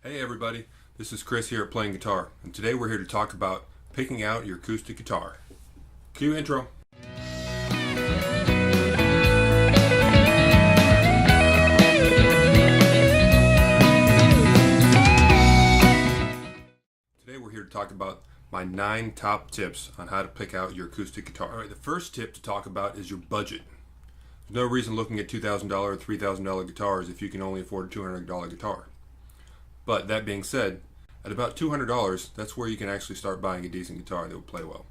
Hey everybody, this is Chris here at Playing Guitar, and today we're here to talk about picking out your acoustic guitar. Cue intro. Today we're here to talk about my 9 top tips on how to pick out your acoustic guitar. Alright, the first tip to talk about is your budget. There's no reason looking at $2,000 or $3,000 guitars if you can only afford a $200 guitar. But that being said, at about $200, that's where you can actually start buying a decent guitar that will play well.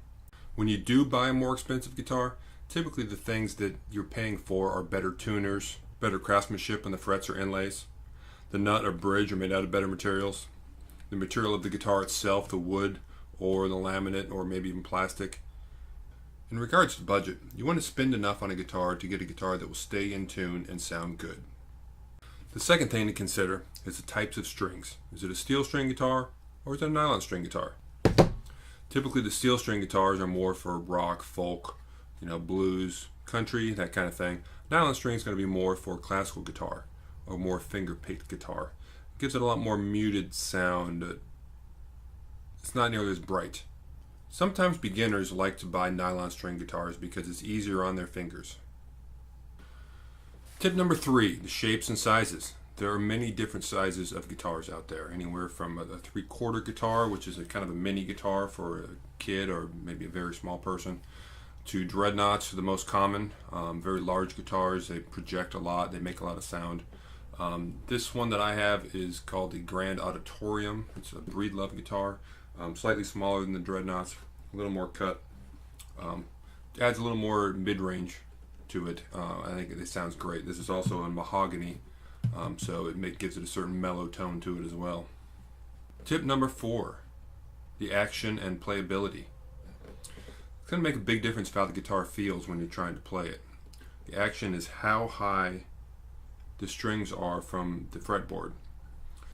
When you do buy a more expensive guitar, typically the things that you're paying for are better tuners, better craftsmanship on the frets or inlays. The nut or bridge are made out of better materials. The material of the guitar itself, the wood or the laminate or maybe even plastic. In regards to budget, you want to spend enough on a guitar to get a guitar that will stay in tune and sound good. The second thing to consider is the types of strings. Is it a steel string guitar or is it a nylon string guitar? Typically the steel string guitars are more for rock, folk, blues, country, that kind of thing. Nylon string is going to be more for classical guitar or more finger-picked guitar. It gives it a lot more muted sound. It's not nearly as bright. Sometimes beginners like to buy nylon string guitars because it's easier on their fingers. Tip number 3, the shapes and sizes. There are many different sizes of guitars out there, anywhere from a 3/4 guitar, which is a kind of a mini guitar for a kid or maybe a very small person, to dreadnoughts are the most common. Very large guitars, they project a lot, they make a lot of sound. This one that I have is called the Grand Auditorium. It's a Breedlove guitar, slightly smaller than the dreadnoughts, a little more cut. Adds a little more mid-range to it. I think it sounds great. This is also in mahogany, so it gives it a certain mellow tone to it as well. Tip number 4, the action and playability. It's going to make a big difference how the guitar feels when you're trying to play it. The action is how high the strings are from the fretboard.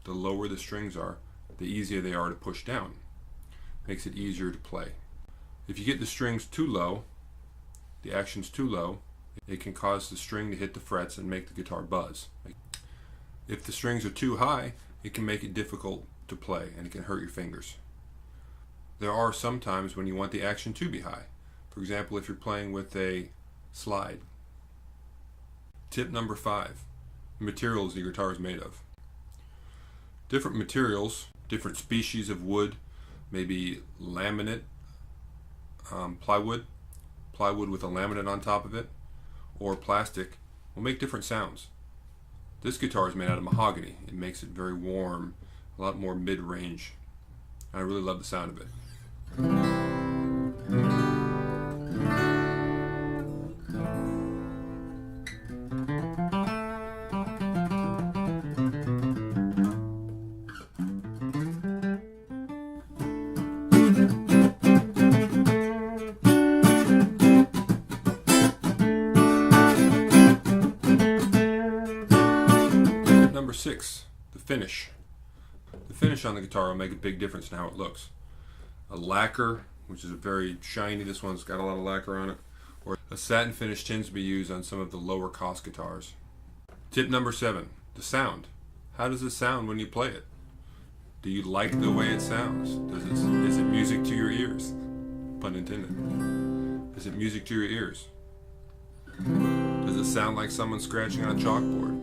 The lower the strings are, the easier they are to push down. Makes it easier to play. If you get the strings too low, the action's too low, it can cause the string to hit the frets and make the guitar buzz. If the strings are too high, it can make it difficult to play and it can hurt your fingers. There are some times when you want the action to be high. For example, if you're playing with a slide. Tip number 5, the materials the guitar is made of. Different materials, different species of wood, maybe laminate, plywood with a laminate on top of it, or plastic, will make different sounds. This guitar is made out of mahogany. It makes it very warm, a lot more mid-range. I really love the sound of it. Number 6, the finish. The finish on the guitar will make a big difference in how it looks. A lacquer, which is a very shiny, this one's got a lot of lacquer on it, or a satin finish tends to be used on some of the lower cost guitars. Tip number 7, the sound. How does it sound when you play it? Do you like the way it sounds? Is it music to your ears? Pun intended. Is it music to your ears? Does it sound like someone scratching on a chalkboard?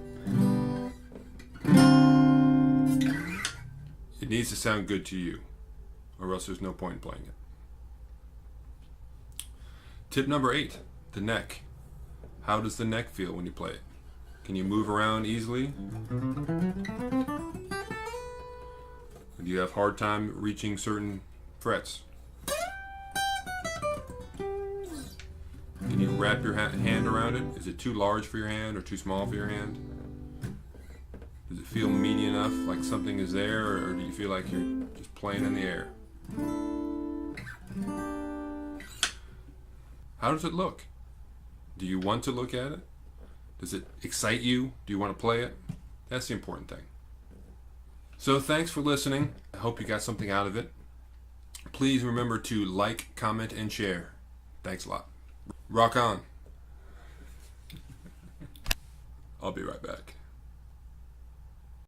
It needs to sound good to you, or else there's no point in playing it. Tip number 8, the neck. How does the neck feel when you play it? Can you move around easily? Do you have a hard time reaching certain frets? Can you wrap your hand around it? Is it too large for your hand or too small for your hand? Does it feel meaty enough, like something is there, or do you feel like you're just playing in the air? How does it look? Do you want to look at it? Does it excite you? Do you want to play it? That's the important thing. So thanks for listening. I hope you got something out of it. Please remember to like, comment, and share. Thanks a lot. Rock on. I'll be right back.